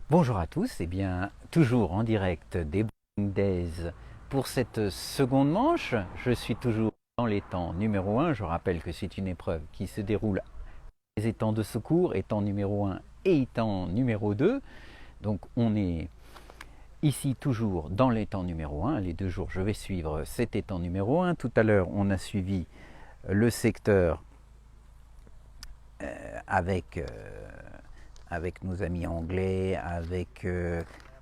Bonjour à tous, et bien toujours en direct des Bowling Days pour cette seconde manche. Je suis toujours dans l'étang numéro 1. Je rappelle que c'est une épreuve qui se déroule les étangs de secours, étang numéro 1 et étang numéro 2. Donc on est ici toujours dans l'étang numéro 1. Les 2 jours je vais suivre cet étang numéro 1. Tout à l'heure on a suivi le secteur avec avec nos amis anglais, avec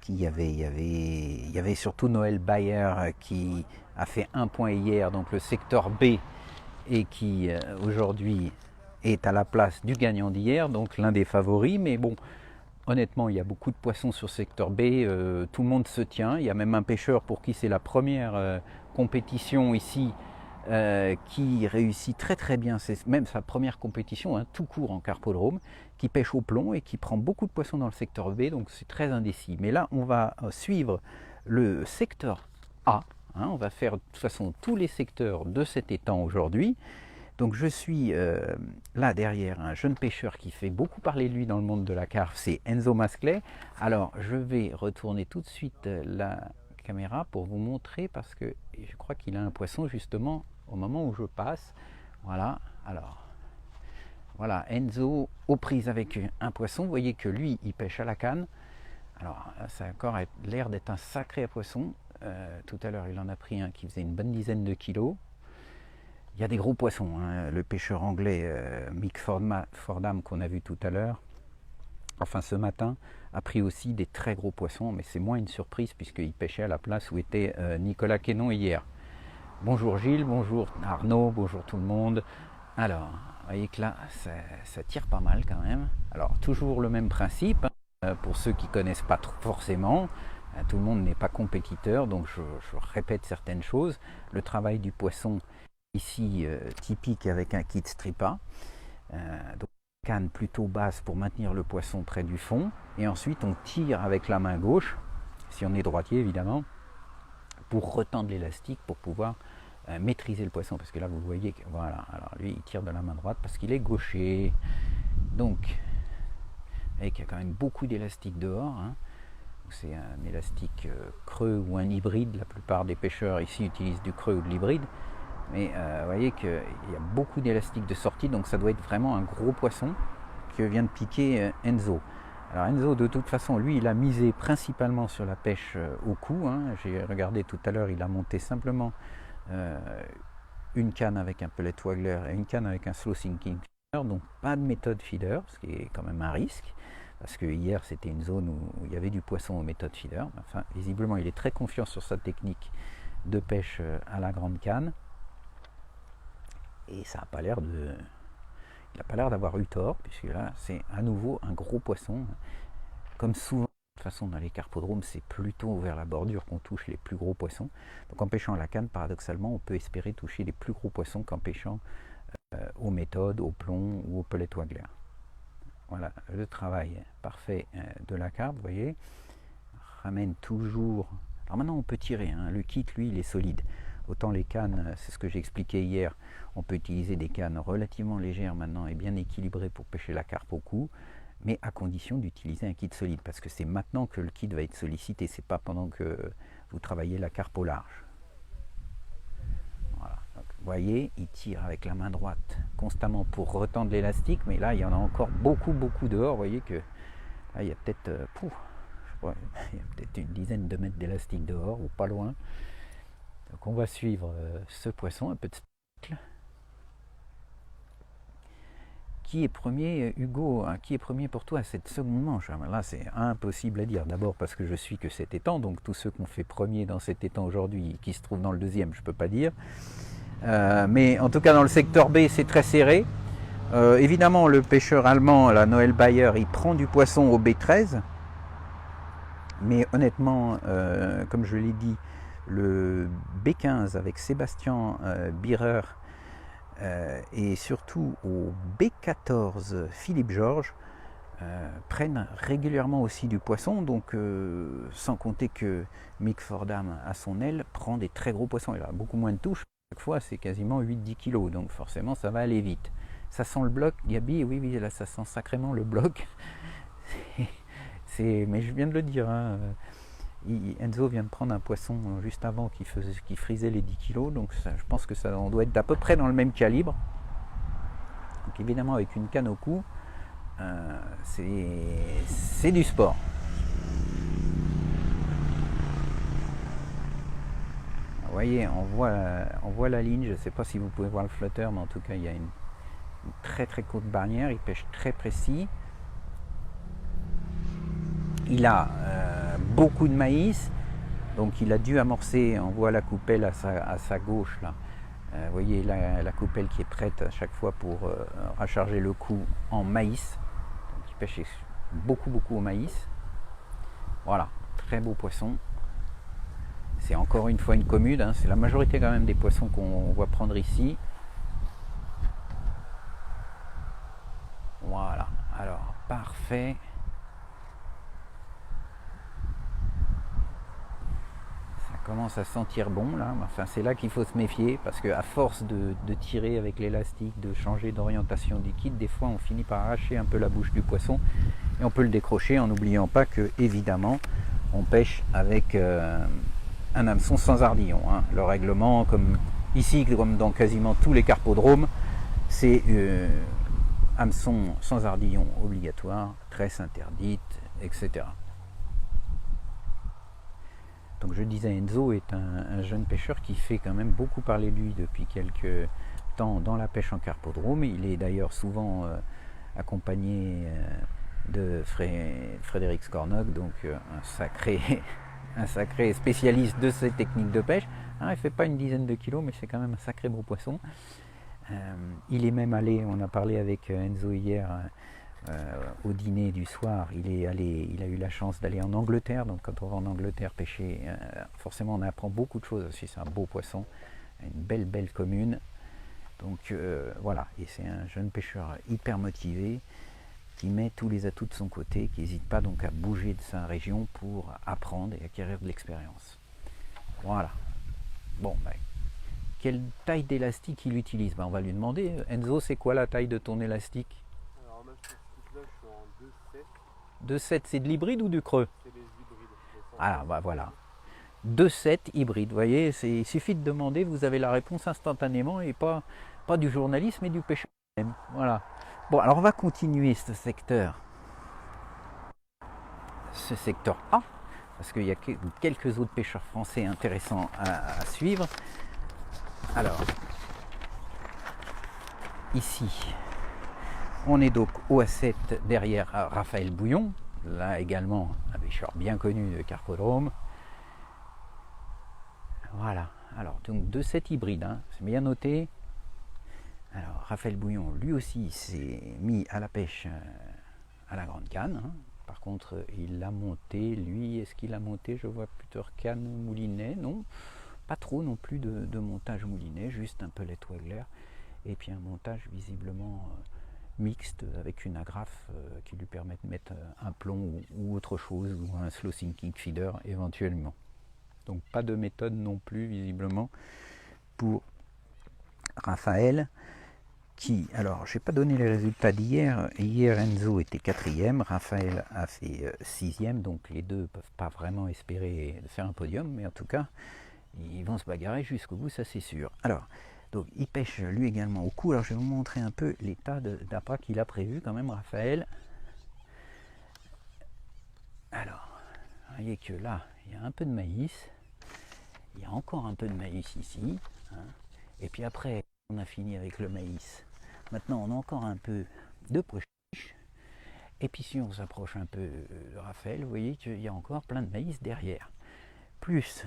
il y avait surtout Noël Bayer qui a fait un point hier, donc le secteur B, et qui aujourd'hui est à la place du gagnant d'hier, donc l'un des favoris. Mais bon, honnêtement, il y a beaucoup de poissons sur secteur B, tout le monde se tient. Il y a même un pêcheur pour qui c'est la première compétition ici, qui réussit très très bien, c'est même sa première compétition, hein, tout court en carpodrome, qui pêche au plomb et qui prend beaucoup de poissons dans le secteur B, donc c'est très indécis. Mais là, on va suivre le secteur A, hein, on va faire de toute façon tous les secteurs de cet étang aujourd'hui. Donc je suis là derrière un jeune pêcheur qui fait beaucoup parler de lui dans le monde de la carpe, c'est Enzo Masclet. Alors je vais retourner tout de suite la caméra pour vous montrer, parce que je crois qu'il a un poisson justement au moment où je passe. Voilà, alors voilà Enzo aux prises avec un poisson. Vous voyez que lui il pêche à la canne. Alors ça a encore l'air d'être un sacré poisson. Tout à l'heure il en a pris un qui faisait une bonne dizaine de kilos. Il y a des gros poissons, hein. Le pêcheur anglais Mick Fordham qu'on a vu tout à l'heure, enfin ce matin, a pris aussi des très gros poissons, mais c'est moins une surprise puisqu'il pêchait à la place où était Nicolas Quénon hier. Bonjour Gilles, bonjour Arnaud, bonjour tout le monde. Alors, vous voyez que là, ça tire pas mal quand même. Alors, toujours le même principe, hein, pour ceux qui ne connaissent pas forcément, tout le monde n'est pas compétiteur, donc je répète certaines choses. Le travail du poisson, ici typique avec un kit stripa, donc une canne plutôt basse pour maintenir le poisson près du fond, et ensuite on tire avec la main gauche, si on est droitier évidemment, pour retendre l'élastique pour pouvoir maîtriser le poisson, parce que là vous le voyez, voilà, alors lui il tire de la main droite parce qu'il est gaucher, donc vous voyez qu'il y a quand même beaucoup d'élastique dehors, hein. C'est un élastique creux ou un hybride, la plupart des pêcheurs ici utilisent du creux ou de l'hybride. Mais vous voyez qu'il y a beaucoup d'élastique de sortie, donc ça doit être vraiment un gros poisson que vient de piquer Enzo. Alors Enzo, de toute façon, lui, il a misé principalement sur la pêche au cou, hein. J'ai regardé tout à l'heure, il a monté simplement une canne avec un pellet waggler et une canne avec un slow sinking feeder, donc pas de méthode feeder, ce qui est quand même un risque, parce que hier c'était une zone où il y avait du poisson aux méthodes feeder. Enfin, visiblement, il est très confiant sur sa technique de pêche à la grande canne. Et ça n'a pas l'air de. Il n'a pas l'air d'avoir eu tort, puisque là, c'est à nouveau un gros poisson. Comme souvent, de toute façon, dans les carpodromes, c'est plutôt vers la bordure qu'on touche les plus gros poissons. Donc en pêchant à la canne, paradoxalement, on peut espérer toucher les plus gros poissons qu'en pêchant aux méthodes, au plomb ou au pellet waggler. Voilà, le travail parfait de la carpe, vous voyez. Ramène toujours. Alors maintenant, on peut tirer, hein. Le kit, lui, il est solide. Autant les cannes, c'est ce que j'ai expliqué hier, on peut utiliser des cannes relativement légères maintenant et bien équilibrées pour pêcher la carpe au cou, mais à condition d'utiliser un kit solide, parce que c'est maintenant que le kit va être sollicité, c'est pas pendant que vous travaillez la carpe au large. Voilà. Donc, vous voyez, il tire avec la main droite constamment pour retendre l'élastique, mais là il y en a encore beaucoup dehors. Vous voyez que là il y a peut-être il y a peut-être une dizaine de mètres d'élastique dehors ou pas loin. Donc on va suivre ce poisson, un peu de spectacle. Qui est premier, Hugo, hein, qui est premier pour toi à cette seconde manche? Là, c'est impossible à dire. D'abord parce que je suis que cet étang, donc tous ceux qu'on fait premier dans cet étang aujourd'hui, qui se trouvent dans le deuxième, je ne peux pas dire. Mais en tout cas, dans le secteur B, c'est très serré. Évidemment, le pêcheur allemand, la Noël Bayer, il prend du poisson au B13. Mais honnêtement, comme je l'ai dit, le B15 avec Sébastien Birer et surtout au B14 Philippe Georges prennent régulièrement aussi du poisson, donc sans compter que Mick Fordham à son aile prend des très gros poissons. Il a beaucoup moins de touches, chaque fois c'est quasiment 8-10 kg, donc forcément ça va aller vite. Ça sent le bloc, Gabi? Oui, là ça sent sacrément le bloc. Mais je viens de le dire, hein, Enzo vient de prendre un poisson juste avant qui frisait les 10 kilos, donc ça, je pense que ça on doit être à peu près dans le même calibre. Donc évidemment avec une canne au cou, c'est du sport. Vous voyez, on voit la ligne, je ne sais pas si vous pouvez voir le flotteur, mais en tout cas il y a une très très courte barrière, il pêche très précis. Il a beaucoup de maïs, donc il a dû amorcer, on voit la coupelle à sa gauche là. Vous voyez la coupelle qui est prête à chaque fois pour recharger le coup en maïs. Donc il pêche beaucoup au maïs. Voilà, très beau poisson. C'est encore une fois une commune, hein, c'est la majorité quand même des poissons qu'on va prendre ici. Voilà, alors parfait. Commence à sentir bon là, enfin c'est là qu'il faut se méfier parce qu'à force de tirer avec l'élastique, de changer d'orientation du liquide, des fois on finit par arracher un peu la bouche du poisson et on peut le décrocher en n'oubliant pas que évidemment on pêche avec un hameçon sans ardillon, hein. Le règlement, comme ici comme dans quasiment tous les carpodromes, c'est hameçon sans ardillon obligatoire, tresse interdite, etc. Donc je disais, Enzo est un jeune pêcheur qui fait quand même beaucoup parler de lui depuis quelques temps dans la pêche en carpodrome. Il est d'ailleurs souvent accompagné de Frédéric Scornock, donc un sacré spécialiste de ces techniques de pêche. Il ne fait pas une dizaine de kilos, mais c'est quand même un sacré beau poisson. Il est même allé, on a parlé avec Enzo hier, au dîner du soir, il a eu la chance d'aller en Angleterre. Donc quand on va en Angleterre pêcher, forcément on apprend beaucoup de choses aussi. C'est un beau poisson, une belle commune. Donc voilà, et c'est un jeune pêcheur hyper motivé qui met tous les atouts de son côté, qui n'hésite pas donc à bouger de sa région pour apprendre et acquérir de l'expérience. Voilà. Bon, quelle taille d'élastique il utilise? On va lui demander. Enzo, c'est quoi la taille de ton élastique? 2,7, c'est de l'hybride ou du creux? C'est les hybrides. Ah voilà. 2,7 hybride, vous voyez, il suffit de demander, vous avez la réponse instantanément et pas du journalisme mais du pêcheur même. Voilà. Bon, alors on va continuer ce secteur A, parce qu'il y a quelques autres pêcheurs français intéressants à suivre. Alors, ici, on est donc au A7 derrière Raphaël Bouillon, là également un pêcheur bien connu de carpodrome. Voilà, alors donc 2,7 hybride, hein, c'est bien noté. Alors Raphaël Bouillon, lui aussi, s'est mis à la pêche à la grande canne. Hein. Par contre, il l'a monté, lui, est-ce qu'il a monté? Je vois plutôt canne moulinet, non, pas trop non plus de montage moulinet, juste un pellet Wegler. Et puis un montage visiblement mixte avec une agrafe qui lui permet de mettre un plomb ou autre chose, ou un slow sinking feeder éventuellement. Donc pas de méthode non plus visiblement pour Raphaël, qui, alors je n'ai pas donné les résultats d'hier. Hier Enzo était 4e, Raphaël a fait 6e, donc les deux ne peuvent pas vraiment espérer faire un podium, mais en tout cas ils vont se bagarrer jusqu'au bout, ça c'est sûr. Alors, donc il pêche lui également au cou. Alors je vais vous montrer un peu l'état d'appât qu'il a prévu quand même, Raphaël. Alors, vous voyez que là, il y a un peu de maïs. Il y a encore un peu de maïs ici. Hein. Et puis après, on a fini avec le maïs. Maintenant, on a encore un peu de pois chiches. Et puis si on s'approche un peu de Raphaël, vous voyez qu'il y a encore plein de maïs derrière. Plus,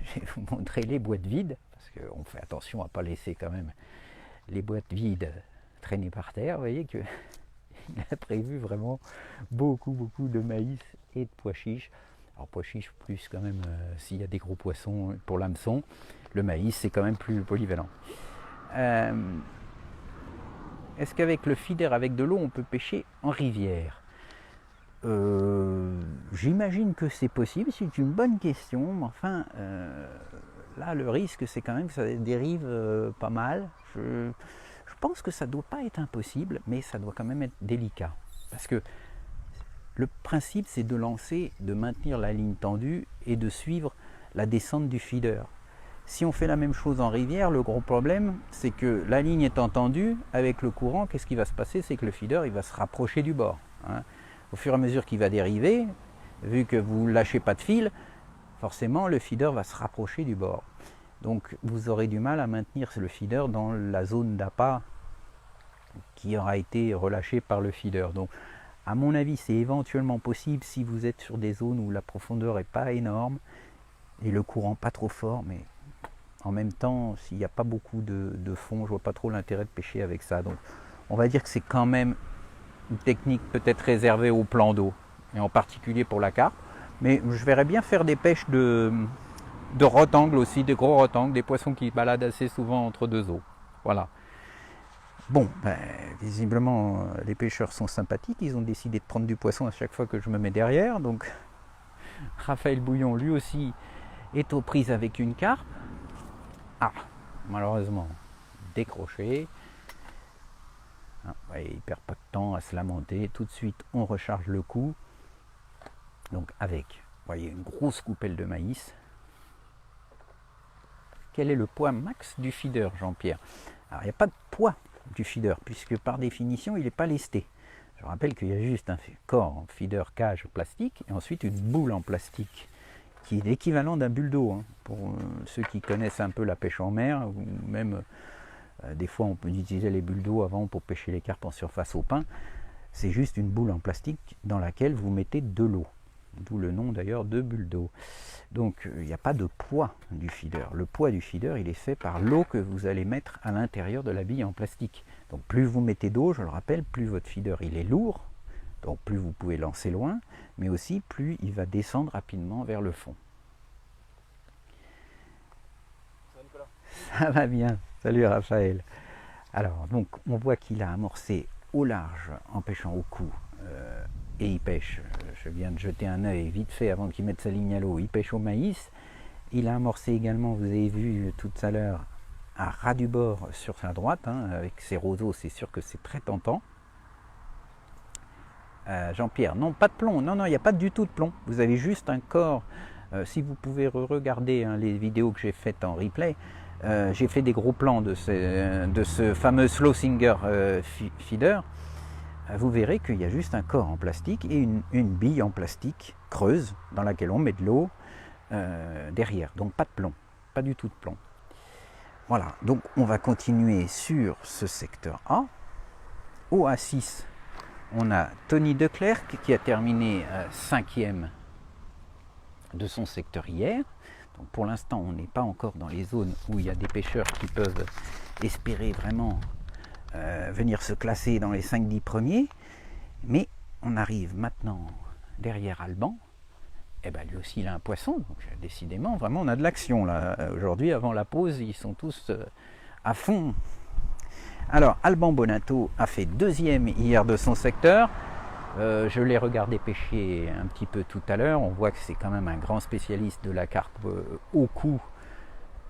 je vais vous montrer les boîtes vides, parce qu'on fait attention à ne pas laisser quand même les boîtes vides traîner par terre. Vous voyez qu'il a prévu vraiment beaucoup de maïs et de pois chiches. Alors pois chiches plus quand même s'il y a des gros poissons pour l'hameçon. Le maïs c'est quand même plus polyvalent. Est-ce qu'avec le feeder avec de l'eau on peut pêcher en rivière? J'imagine que c'est possible, c'est une bonne question, mais enfin là le risque c'est quand même que ça dérive pas mal. Je pense que ça ne doit pas être impossible, mais ça doit quand même être délicat. Parce que Le principe, c'est de lancer, de maintenir la ligne tendue et de suivre la descente du feeder. Si on fait la même chose en rivière, le gros problème, c'est que la ligne étant tendue, avec le courant, qu'est-ce qui va se passer? C'est que le feeder, il va se rapprocher du bord. Hein. Au fur et à mesure qu'il va dériver, vu que vous ne lâchez pas de fil, forcément, le feeder va se rapprocher du bord. Donc, vous aurez du mal à maintenir le feeder dans la zone d'appât qui aura été relâchée par le feeder. Donc, à mon avis, c'est éventuellement possible si vous êtes sur des zones où la profondeur n'est pas énorme et le courant pas trop fort, mais en même temps, s'il n'y a pas beaucoup de fond, je vois pas trop l'intérêt de pêcher avec ça. Donc, on va dire que c'est quand même une technique peut-être réservée au plan d'eau, et en particulier pour la carpe. Mais je verrais bien faire des pêches de rotangles aussi, des gros rotangles, des poissons qui baladent assez souvent entre deux eaux. Voilà. Bon, visiblement, les pêcheurs sont sympathiques. Ils ont décidé de prendre du poisson à chaque fois que je me mets derrière. Donc, Raphaël Bouillon, lui aussi, est aux prises avec une carpe. Ah, malheureusement, décroché. Ah, ouais, il ne perd pas de temps à se lamenter. Tout de suite, on recharge le coup. Donc, avec, vous voyez, une grosse coupelle de maïs. Quel est le poids max du feeder, Jean-Pierre? Alors, il n'y a pas de poids du feeder, puisque par définition, il n'est pas lesté. Je rappelle qu'il y a juste un corps en feeder cage plastique, et ensuite une boule en plastique, qui est l'équivalent d'un bulles d'eau. Hein, pour ceux qui connaissent un peu la pêche en mer, ou même des fois on peut utiliser les bulles d'eau avant pour pêcher les carpes en surface au pain. C'est juste une boule en plastique dans laquelle vous mettez de l'eau. D'où le nom d'ailleurs de bulles d'eau. Donc il n'y a pas de poids du feeder. Le poids du feeder, il est fait par l'eau que vous allez mettre à l'intérieur de la bille en plastique. Donc plus vous mettez d'eau, je le rappelle, plus votre feeder il est lourd, donc plus vous pouvez lancer loin, mais aussi plus il va descendre rapidement vers le fond. Ça va, Nicolas? Ça va bien, salut Raphaël. Alors donc on voit qu'il a amorcé au large en pêchant au cou. Et il pêche, je viens de jeter un œil vite fait avant qu'il mette sa ligne à l'eau, il pêche au maïs. Il a amorcé également, vous avez vu tout à l'heure, à ras du bord sur sa droite, hein, avec ses roseaux, c'est sûr que c'est très tentant. Jean-Pierre, non, pas de plomb, non, il n'y a pas du tout de plomb, vous avez juste un corps. Si vous pouvez regarder hein, les vidéos que j'ai faites en replay, j'ai fait des gros plans de ce fameux Slow Singer feeder. Vous verrez qu'il y a juste un corps en plastique et une bille en plastique creuse dans laquelle on met de l'eau derrière. Donc pas de plomb, pas du tout de plomb. Voilà, donc on va continuer sur ce secteur A. Au A6, on a Tony Declercq qui a terminé 5e de son secteur hier. Donc pour l'instant, on n'est pas encore dans les zones où il y a des pêcheurs qui peuvent espérer vraiment venir se classer dans les 5-10 premiers, mais on arrive maintenant derrière Alban, et ben lui aussi il a un poisson, donc décidément vraiment on a de l'action là, aujourd'hui avant la pause ils sont tous à fond. Alors Alban Bonato a fait 2e hier de son secteur, je l'ai regardé pêcher un petit peu tout à l'heure, on voit que c'est quand même un grand spécialiste de la carpe au cou,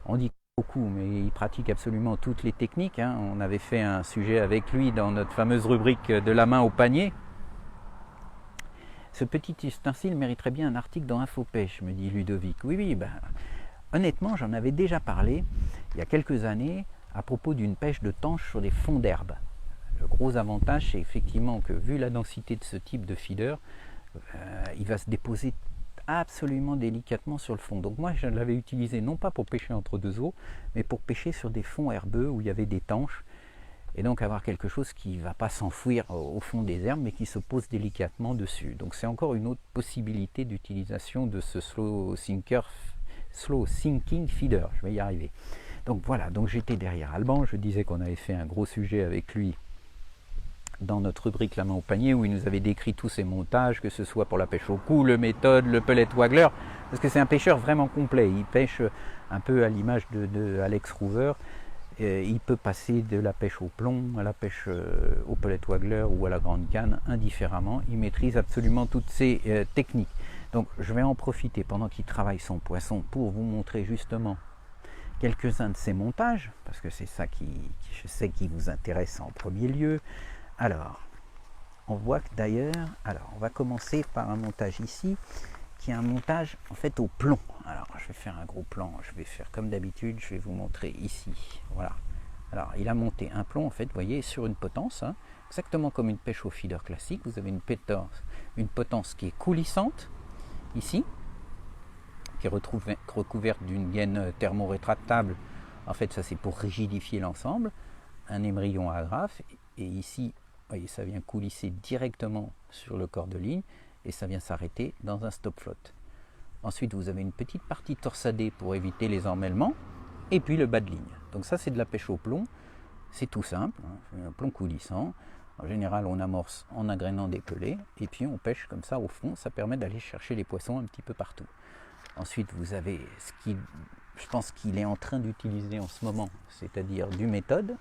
on dit beaucoup, mais il pratique absolument toutes les techniques. Hein. On avait fait un sujet avec lui dans notre fameuse rubrique de la main au panier. Ce petit ustensile mériterait bien un article dans Infopêche, me dit Ludovic. Oui, honnêtement, j'en avais déjà parlé il y a quelques années à propos d'une pêche de tanche sur des fonds d'herbe. Le gros avantage, c'est effectivement que vu la densité de ce type de feeder, il va se déposer absolument délicatement sur le fond. Donc moi je l'avais utilisé non pas pour pêcher entre deux eaux, mais pour pêcher sur des fonds herbeux où il y avait des tanches, et donc avoir quelque chose qui ne va pas s'enfouir au fond des herbes, mais qui se pose délicatement dessus. Donc c'est encore une autre possibilité d'utilisation de ce slow sinking feeder, je vais y arriver. Donc voilà, donc j'étais derrière Alban, je disais qu'on avait fait un gros sujet avec lui dans notre rubrique La main au panier, où il nous avait décrit tous ses montages, que ce soit pour la pêche au cou, le méthode, le pellet waggler, parce que c'est un pêcheur vraiment complet. Il pêche un peu à l'image de Alex Rouver. Il peut passer de la pêche au plomb à la pêche au pellet waggler ou à la grande canne indifféremment. Il maîtrise absolument toutes ces techniques. Donc je vais en profiter pendant qu'il travaille son poisson pour vous montrer justement quelques-uns de ses montages, parce que c'est ça qui, je sais, qui vous intéresse en premier lieu. Alors, on voit que d'ailleurs, alors on va commencer par un montage ici, qui est un montage en fait au plomb. Alors je vais faire un gros plan, je vais faire comme d'habitude, je vais vous montrer ici, voilà. Alors il a monté un plomb en fait, vous voyez, sur une potence, hein, exactement comme une pêche au feeder classique. Vous avez une potence qui est coulissante, ici, qui est recouverte d'une gaine thermorétractable. En fait ça c'est pour rigidifier l'ensemble, un émerillon à agrafe, et ici, vous voyez, ça vient coulisser directement sur le corps de ligne, et ça vient s'arrêter dans un stop flotte. Ensuite vous avez une petite partie torsadée pour éviter les emmêlements, et puis le bas de ligne. Donc ça c'est de la pêche au plomb, c'est tout simple, hein, un plomb coulissant. En général on amorce en agrénant des pelets, et puis on pêche comme ça au fond, ça permet d'aller chercher les poissons un petit peu partout. Ensuite vous avez ce qui, je pense qu'il est en train d'utiliser en ce moment, c'est-à-dire du méthode.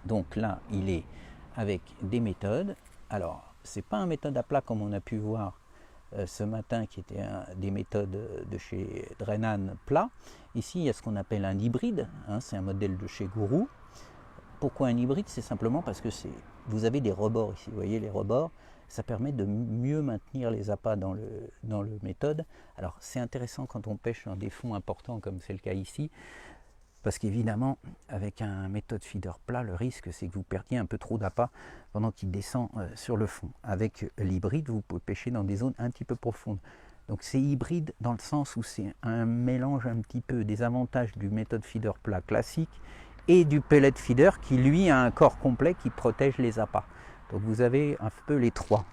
Donc là il est avec des méthodes. Alors c'est pas un méthode à plat comme on a pu voir ce matin, qui était des méthodes de chez Drenan plat. Ici il y a ce qu'on appelle un hybride, hein, c'est un modèle de chez Gourou. Pourquoi un hybride? C'est simplement parce que vous avez des rebords ici, vous voyez les rebords, ça permet de mieux maintenir les appâts dans le méthode. Alors c'est intéressant quand on pêche dans des fonds importants comme c'est le cas ici, parce qu'évidemment avec un méthode feeder plat, le risque c'est que vous perdiez un peu trop d'appât pendant qu'il descend sur le fond. Avec l'hybride vous pouvez pêcher dans des zones un petit peu profondes. Donc c'est hybride dans le sens où c'est un mélange un petit peu des avantages du méthode feeder plat classique et du pellet feeder qui lui a un corps complet qui protège les appâts. Donc vous avez un peu les trois.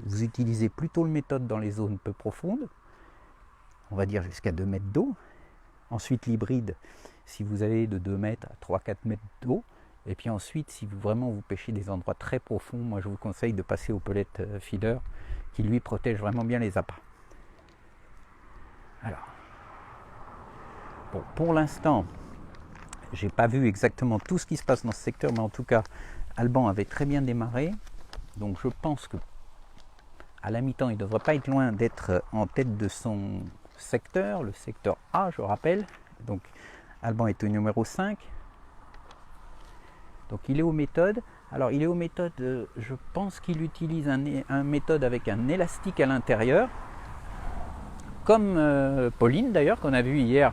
Vous utilisez plutôt le méthode dans les zones peu profondes, on va dire jusqu'à 2 mètres d'eau. Ensuite l'hybride si vous avez de 2 mètres à 3-4 mètres d'eau. Et puis ensuite si vraiment vous pêchez des endroits très profonds, moi je vous conseille de passer au pellet feeder qui lui protège vraiment bien les appâts. Alors, bon, pour l'instant, j'ai pas vu exactement tout ce qui se passe dans ce secteur, mais en tout cas, Alban avait très bien démarré. Donc je pense que à la mi-temps, il ne devrait pas être loin d'être en tête de son secteur, le secteur A, je rappelle. Donc Alban est au numéro 5. Donc il est aux méthodes. Alors il est aux méthodes, je pense qu'il utilise un méthode avec un élastique à l'intérieur, comme Pauline d'ailleurs, qu'on a vu hier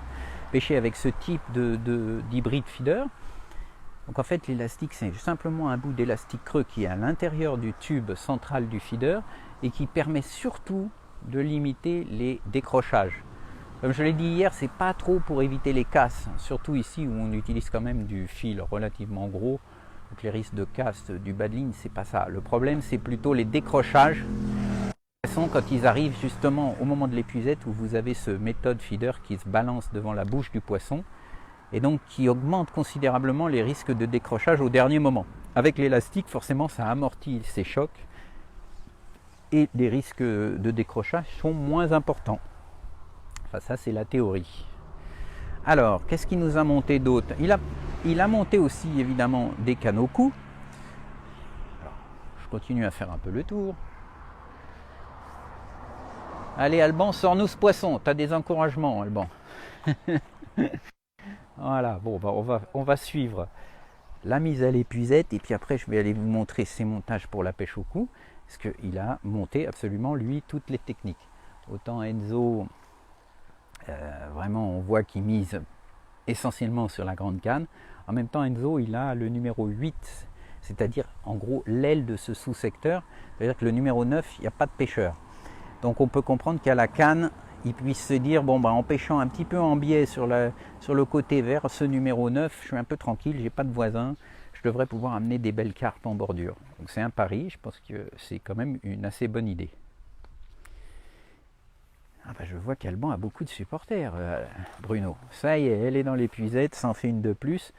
pêcher avec ce type d'hybride feeder. Donc en fait l'élastique c'est simplement un bout d'élastique creux qui est à l'intérieur du tube central du feeder et qui permet surtout de limiter les décrochages. Comme je l'ai dit hier, c'est pas trop pour éviter les casses, surtout ici où on utilise quand même du fil relativement gros. Donc les risques de casse du bas de ligne, c'est pas ça. Le problème c'est plutôt les décrochages quand ils arrivent justement au moment de l'épuisette où vous avez ce méthode feeder qui se balance devant la bouche du poisson et donc qui augmente considérablement les risques de décrochage au dernier moment. Avec l'élastique, forcément, ça amortit ces chocs et les risques de décrochage sont moins importants. Enfin, ça, c'est la théorie. Alors, qu'est-ce qu'il nous a monté d'autre? Il a monté aussi, évidemment, des canaux coups. Alors, je continue à faire un peu le tour. Allez, Alban, sors-nous ce poisson. Tu as des encouragements, Alban. Voilà, bon, on va suivre la mise à l'épuisette et puis après je vais aller vous montrer ses montages pour la pêche au coup, parce qu'il a monté absolument lui toutes les techniques. Autant Enzo, vraiment on voit qu'il mise essentiellement sur la grande canne. En même temps Enzo il a le numéro 8, c'est-à-dire en gros l'aile de ce sous-secteur, c'est-à-dire que le numéro 9 il n'y a pas de pêcheur. Donc on peut comprendre qu'à la canne il puisse se dire, bon, en pêchant un petit peu en biais sur le côté vers ce numéro 9, je suis un peu tranquille, j'ai pas de voisins, je devrais pouvoir amener des belles carpes en bordure. Donc c'est un pari, je pense que c'est quand même une assez bonne idée. Ah bah, je vois qu'Alban a beaucoup de supporters, Bruno. Ça y est, elle est dans l'épuisette, ça en fait une de plus.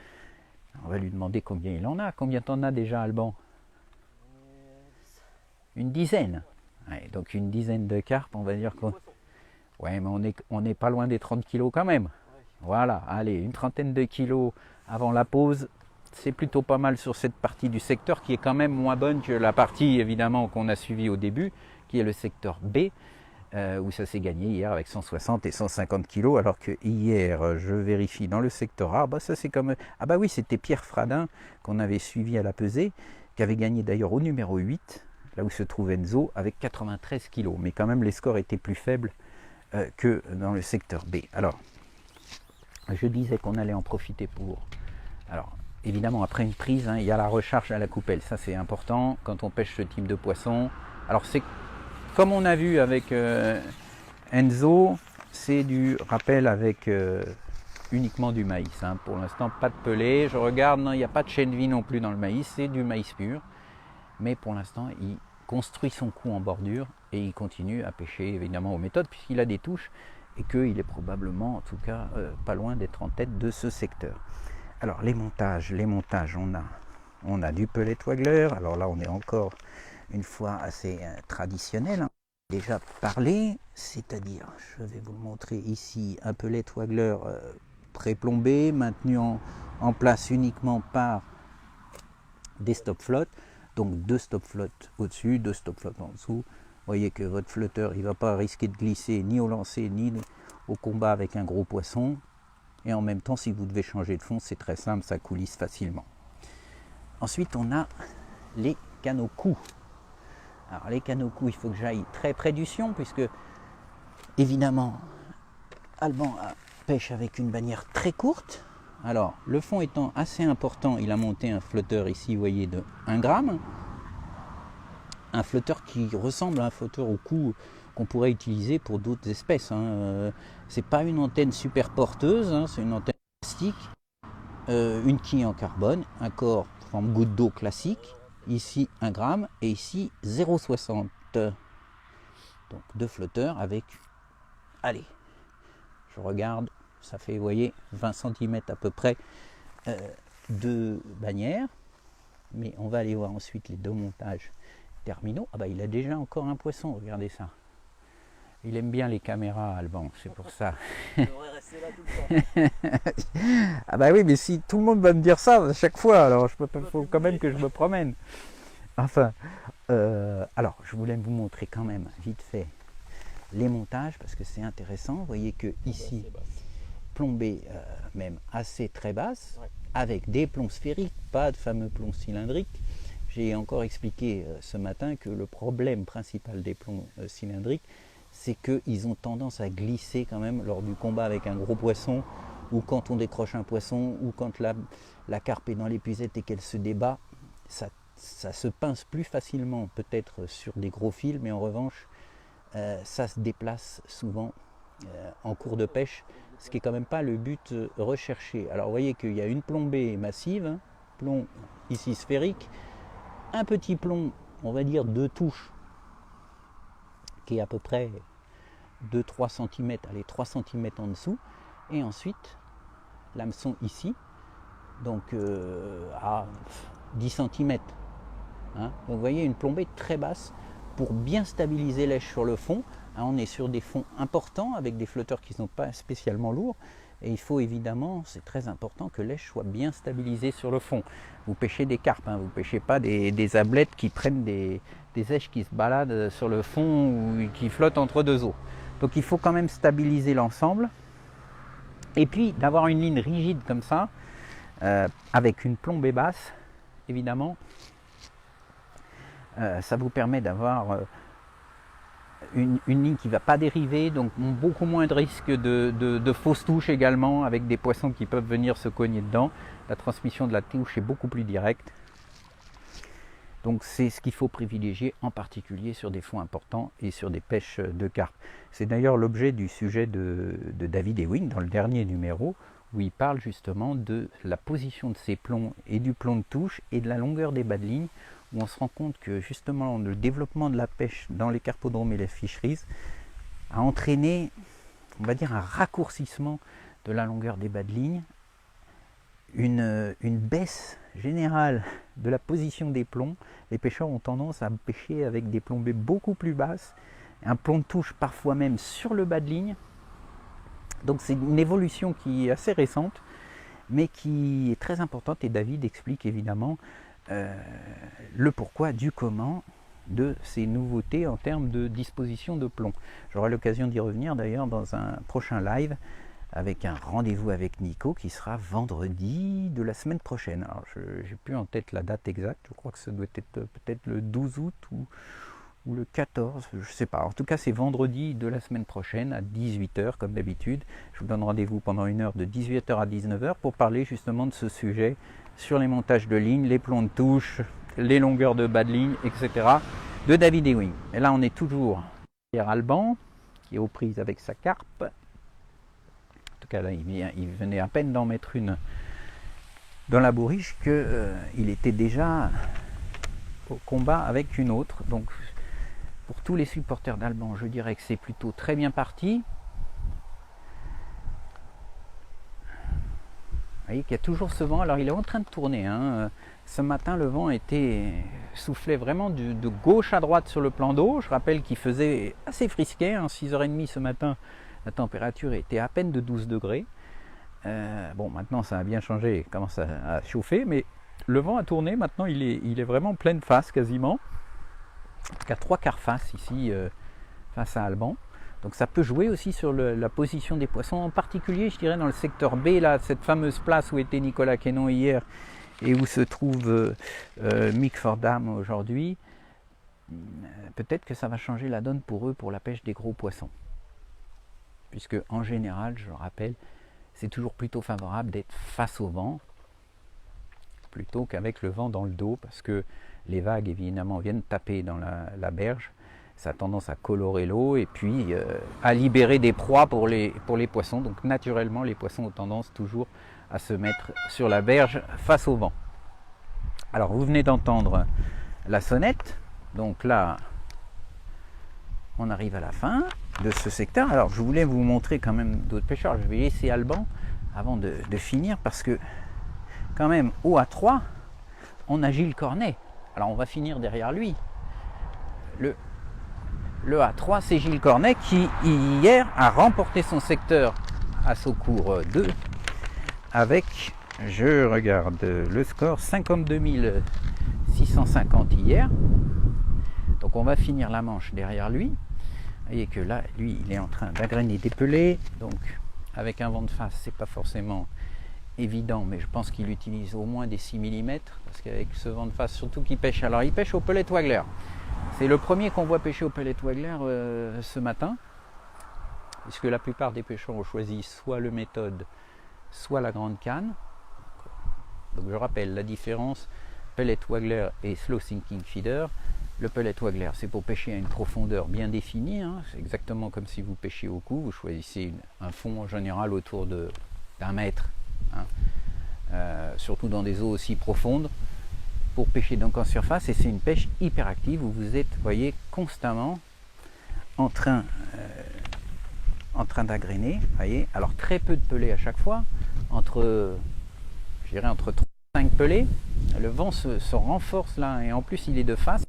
On va lui demander combien il en a. Combien t'en as déjà, Alban? Une dizaine. Ouais, donc une dizaine de carpes, on va dire qu'on... Ouais, mais on n'est pas loin des 30 kilos quand même. Voilà, allez, une trentaine de kilos avant la pause. C'est plutôt pas mal sur cette partie du secteur qui est quand même moins bonne que la partie évidemment qu'on a suivie au début, qui est le secteur B, où ça s'est gagné hier avec 160 et 150 kilos, alors que hier, je vérifie dans le secteur A, bah ça c'est comme... Ah bah oui, c'était Pierre Fradin qu'on avait suivi à la pesée, qui avait gagné d'ailleurs au numéro 8, là où se trouve Enzo, avec 93 kg. Mais quand même, les scores étaient plus faibles que dans le secteur B. Alors, je disais qu'on allait en profiter pour... Alors, évidemment, après une prise, il y a la recharge à la coupelle. Ça, c'est important quand on pêche ce type de poisson. Alors, c'est comme on a vu avec Enzo, c'est du rappel avec uniquement du maïs. Pour l'instant, pas de pelé. Je regarde, non, il n'y a pas de chaîne de vie non plus dans le maïs. C'est du maïs pur. Mais pour l'instant, il construit son coup en bordure et il continue à pêcher évidemment aux méthodes puisqu'il a des touches et qu'il est probablement, en tout cas, pas loin d'être en tête de ce secteur. Alors les montages, on a du pellet waggler. Alors là, on est encore une fois assez traditionnel. Déjà parlé, c'est-à-dire, je vais vous le montrer ici, un pellet waggler pré-plombé, maintenu en place uniquement par des stop flottes. Donc 2 stop flottes au-dessus, 2 stop flottes en dessous. Vous voyez que votre flotteur, il ne va pas risquer de glisser ni au lancer ni au combat avec un gros poisson. Et en même temps, si vous devez changer de fond, c'est très simple, ça coulisse facilement. Ensuite, on a les canaux coups. Alors les canaux coups, il faut que j'aille très près du sion, puisque évidemment, Alban pêche avec une bannière très courte. Alors, le fond étant assez important, il a monté un flotteur ici, vous voyez, de 1 gramme. Un flotteur qui ressemble à un flotteur au cou qu'on pourrait utiliser pour d'autres espèces. C'est pas une antenne super porteuse, c'est une antenne plastique, une quille en carbone, un corps forme goutte d'eau classique, ici 1 gramme et ici 0,60. Donc 2 flotteurs avec, allez, je regarde, ça fait, vous voyez, 20 cm à peu près de bannière. Mais on va aller voir ensuite les 2 montages terminaux. Ah bah il a déjà encore un poisson, regardez ça. Il aime bien les caméras, Alban, c'est pour ça. Il devrait rester là tout le temps. Ah bah oui, mais si tout le monde va me dire ça à chaque fois, alors il faut quand même que je me promène. Enfin, alors je voulais vous montrer quand même vite fait les montages parce que c'est intéressant. Vous voyez que ici, plombée même assez très basse, ouais, avec des plombs sphériques, pas de fameux plombs cylindriques. J'ai encore expliqué ce matin que le problème principal des plombs cylindriques, c'est qu'ils ont tendance à glisser quand même lors du combat avec un gros poisson, ou quand on décroche un poisson, ou quand la carpe est dans l'épuisette et qu'elle se débat, ça se pince plus facilement peut-être sur des gros fils, mais en revanche, ça se déplace souvent en cours de pêche, ce qui n'est quand même pas le but recherché. Alors vous voyez qu'il y a une plombée massive, plomb ici sphérique, un petit plomb, on va dire 2 touches, qui est à peu près 2-3 cm, allez 3 cm en dessous, et ensuite l'hameçon ici, donc à 10 cm. Donc vous voyez une plombée très basse pour bien stabiliser l'èche sur le fond. On est sur des fonds importants avec des flotteurs qui ne sont pas spécialement lourds. Et il faut évidemment, c'est très important que l'èche soit bien stabilisée sur le fond. Vous pêchez des carpes, vous ne pêchez pas des ablettes qui prennent des èches qui se baladent sur le fond ou qui flottent entre 2 eaux. Donc il faut quand même stabiliser l'ensemble. Et puis d'avoir une ligne rigide comme ça, avec une plombée basse, évidemment, ça vous permet d'avoir une ligne qui ne va pas dériver, donc beaucoup moins de risques de fausses touches également, avec des poissons qui peuvent venir se cogner dedans. La transmission de la touche est beaucoup plus directe. Donc c'est ce qu'il faut privilégier, en particulier sur des fonds importants et sur des pêches de carpe. C'est d'ailleurs l'objet du sujet de David Ewing dans le dernier numéro, où il parle justement de la position de ces plombs et du plomb de touche et de la longueur des bas de ligne, où on se rend compte que justement le développement de la pêche dans les carpodromes et les fisheries a entraîné, on va dire, un raccourcissement de la longueur des bas de ligne, une baisse générale de la position des plombs. Les pêcheurs ont tendance à pêcher avec des plombées beaucoup plus basses, un plomb de touche parfois même sur le bas de ligne. Donc c'est une évolution qui est assez récente, mais qui est très importante, et David explique évidemment le pourquoi du comment de ces nouveautés en termes de disposition de plomb. J'aurai l'occasion d'y revenir d'ailleurs dans un prochain live avec un rendez-vous avec Nico qui sera vendredi de la semaine prochaine. Alors je n'ai plus en tête la date exacte, je crois que ça doit être peut-être le 12 août ou le 14, je ne sais pas. En tout cas, c'est vendredi de la semaine prochaine à 18 h comme d'habitude. Je vous donne rendez-vous pendant une heure de 18 h à 19 h pour parler justement de ce sujet sur les montages de lignes, les plombs de touche, les longueurs de bas de ligne, etc. de David Ewing. Et là, on est toujours derrière Alban, qui est aux prises avec sa carpe. En tout cas, là, il venait à peine d'en mettre une dans la bourriche qu'il était déjà au combat avec une autre. Donc, pour tous les supporters d'Alban, je dirais que c'est plutôt très bien parti. Vous voyez qu'il y a toujours ce vent. Alors, il est en train de tourner. Ce matin, le vent soufflait vraiment de gauche à droite sur le plan d'eau. Je rappelle qu'il faisait assez frisquet. 6h30 ce matin, la température était à peine de 12 degrés. Bon, maintenant, ça a bien changé. Il commence à chauffer. Mais le vent a tourné. Maintenant, il est vraiment pleine face quasiment. En tout cas, 3/4 face ici, face à Alban. Donc ça peut jouer aussi sur la position des poissons, en particulier, je dirais, dans le secteur B, là, cette fameuse place où était Nicolas Quénon hier et où se trouve Mick Fordham aujourd'hui. Peut-être que ça va changer la donne pour eux pour la pêche des gros poissons. Puisque, en général, je le rappelle, c'est toujours plutôt favorable d'être face au vent plutôt qu'avec le vent dans le dos, parce que les vagues évidemment viennent taper dans la berge, ça a tendance à colorer l'eau et puis à libérer des proies pour les poissons. Donc naturellement les poissons ont tendance toujours à se mettre sur la berge face au vent. Alors vous venez d'entendre la sonnette, donc là on arrive à la fin de ce secteur. Alors je voulais vous montrer quand même d'autres pêcheurs, je vais laisser Alban avant de finir parce que quand même au A3 on a Gilles Cornet. Alors on va finir derrière lui. Le A3, c'est Gilles Cornet qui hier a remporté son secteur à Saucourt 2 avec, je regarde le score, 52 650 hier. Donc on va finir la manche derrière lui. Vous voyez que là, lui, il est en train d'agréner des pelés. Donc avec un vent de face, c'est pas forcément évident, mais je pense qu'il utilise au moins des 6 mm parce qu'avec ce vent de face, surtout qu'il pêche. Alors il pêche au pellet waggler. C'est le premier qu'on voit pêcher au pellet waggler ce matin, puisque la plupart des pêcheurs ont choisi soit le méthode, soit la grande canne. Donc je rappelle la différence pellet waggler et slow sinking feeder. Le pellet waggler, c'est pour pêcher à une profondeur bien définie. C'est exactement comme si vous pêchiez au cou. Vous choisissez un fond en général autour d'1 mètre. Surtout dans des eaux aussi profondes pour pêcher donc en surface, et c'est une pêche hyper active où vous êtes, voyez, constamment en train d'agréner, voyez. Alors très peu de pelés à chaque fois, entre 3 et 5 pelés. Le vent se renforce là et en plus il est de face,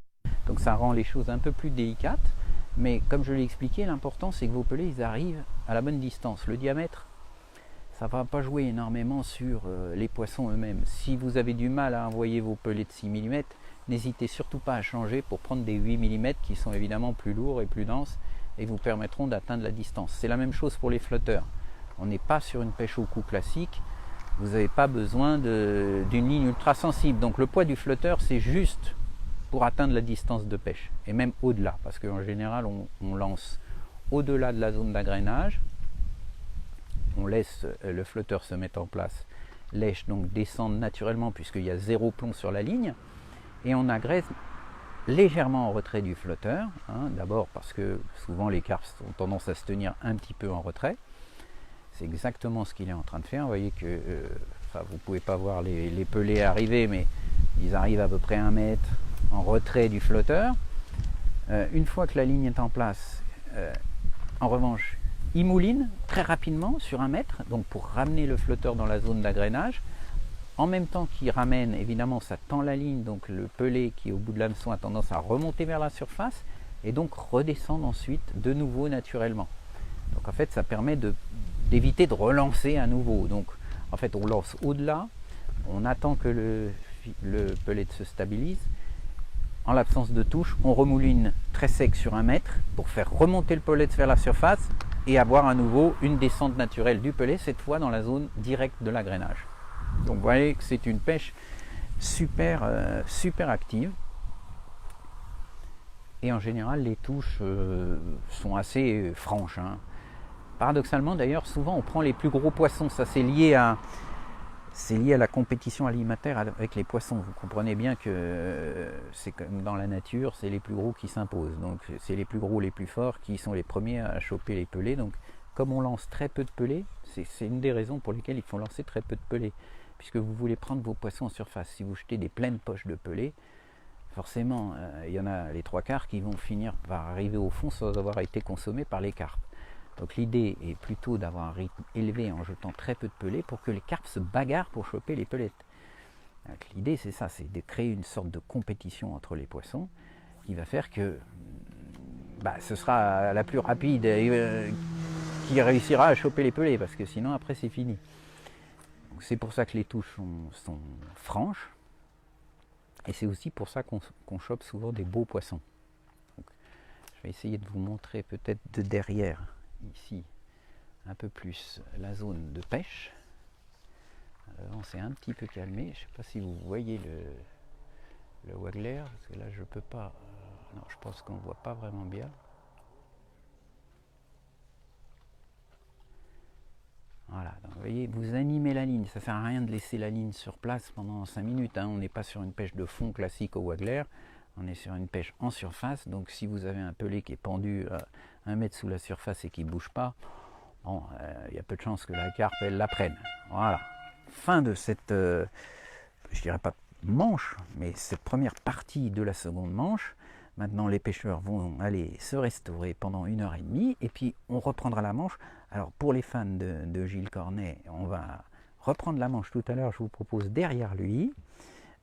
donc ça rend les choses un peu plus délicates, mais comme je l'ai expliqué, l'important c'est que vos pelés ils arrivent à la bonne distance. Le diamètre, ça ne va pas jouer énormément sur les poissons eux-mêmes. Si vous avez du mal à envoyer vos pelés de 6 mm, n'hésitez surtout pas à changer pour prendre des 8 mm qui sont évidemment plus lourds et plus denses et vous permettront d'atteindre la distance. C'est la même chose pour les flotteurs. On n'est pas sur une pêche au cou classique. Vous n'avez pas besoin d'une ligne ultra sensible. Donc le poids du flotteur, c'est juste pour atteindre la distance de pêche. Et même au-delà, parce qu'en général, on lance au-delà de la zone d'agrainage. On laisse le flotteur se mettre en place, lèche donc descendre naturellement puisqu'il y a 0 plomb sur la ligne, et on agresse légèrement en retrait du flotteur, d'abord parce que souvent les carpes ont tendance à se tenir un petit peu en retrait. C'est exactement ce qu'il est en train de faire. Vous voyez que vous ne pouvez pas voir les pelés arriver, mais ils arrivent à peu près 1 mètre en retrait du flotteur. Une fois que la ligne est en place, en revanche, il mouline très rapidement sur 1 mètre, donc pour ramener le flotteur dans la zone d'agrainage. En même temps qu'il ramène, évidemment, ça tend la ligne, donc le pelé qui est au bout de l'hameçon a tendance à remonter vers la surface et donc redescendre ensuite de nouveau naturellement. Donc en fait, ça permet d'éviter de relancer à nouveau. Donc en fait, on lance au-delà, on attend que le pellet se stabilise. En l'absence de touche, on remouline très sec sur 1 mètre pour faire remonter le pellet vers la surface. et avoir à nouveau une descente naturelle du pelé, cette fois dans la zone directe de l'agrainage. Donc vous voyez que c'est une pêche super, super active. Et en général, les touches sont assez franches. Hein. Paradoxalement, d'ailleurs, souvent on prend les plus gros poissons. Ça, c'est lié à la compétition alimentaire avec les poissons. Vous comprenez bien que c'est comme dans la nature, c'est les plus gros qui s'imposent. Donc, c'est les plus gros, les plus forts qui sont les premiers à choper les pelés. Donc, comme on lance très peu de pelés, c'est une des raisons pour lesquelles il faut lancer très peu de pelés. Puisque vous voulez prendre vos poissons en surface. Si vous jetez des pleines poches de pelés, forcément, il y en a les 3/4 qui vont finir par arriver au fond sans avoir été consommés par les carpes. Donc l'idée est plutôt d'avoir un rythme élevé en jetant très peu de pelés pour que les carpes se bagarrent pour choper les pelettes. L'idée c'est ça, c'est de créer une sorte de compétition entre les poissons qui va faire que ce sera la plus rapide qui réussira à choper les pelés, parce que sinon après c'est fini. C'est pour ça que les touches sont franches. Et c'est aussi pour ça qu'on chope souvent des beaux poissons. Donc, je vais essayer de vous montrer peut-être de derrière, ici, un peu plus la zone de pêche. On s'est un petit peu calmé. Je ne sais pas si vous voyez le waggler, parce que là je ne peux pas. Non, je pense qu'on ne voit pas vraiment bien. Voilà, donc vous voyez, vous animez la ligne, ça ne sert à rien de laisser la ligne sur place pendant 5 minutes, hein. On n'est pas sur une pêche de fond classique au waggler, on est sur une pêche en surface, donc si vous avez un pelé qui est pendu à 1 mètre sous la surface et qui ne bouge pas, bon, y a peu de chances que la carpe elle la prenne. Voilà, fin de cette, je dirais pas manche, mais cette première partie de la seconde manche. Maintenant, les pêcheurs vont aller se restaurer pendant 1h30 et puis on reprendra la manche. Alors, pour les fans de Gilles Cornet, on va reprendre la manche tout à l'heure. Je vous propose derrière lui.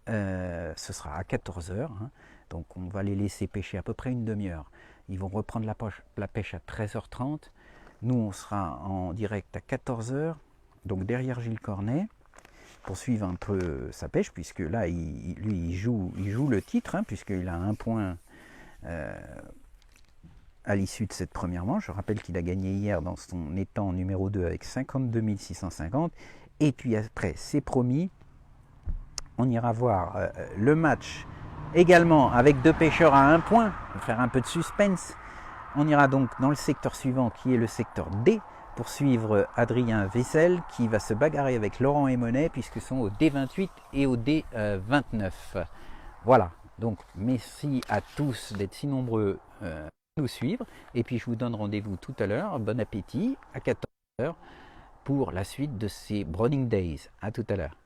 Ce sera à 14h. Hein. Donc, on va les laisser pêcher à peu près une demi-heure. Ils vont reprendre la pêche à 13h30. Nous, on sera en direct à 14h. Donc, derrière Gilles Cornet, pour suivre un peu sa pêche, puisque là, il joue le titre, hein, puisqu'il a un point à l'issue de cette première manche. Je rappelle qu'il a gagné hier dans son étang numéro 2 avec 52 650. Et puis après, c'est promis, on ira voir le match également avec 2 pêcheurs à 1 point, pour faire un peu de suspense. On ira donc dans le secteur suivant qui est le secteur D pour suivre Adrien Vessel qui va se bagarrer avec Laurent Emonet puisqu'ils sont au D28 et au D29. Voilà. Donc, merci à tous d'être si nombreux à nous suivre. Et puis, je vous donne rendez-vous tout à l'heure. Bon appétit à 14h pour la suite de ces Browning Days. À tout à l'heure.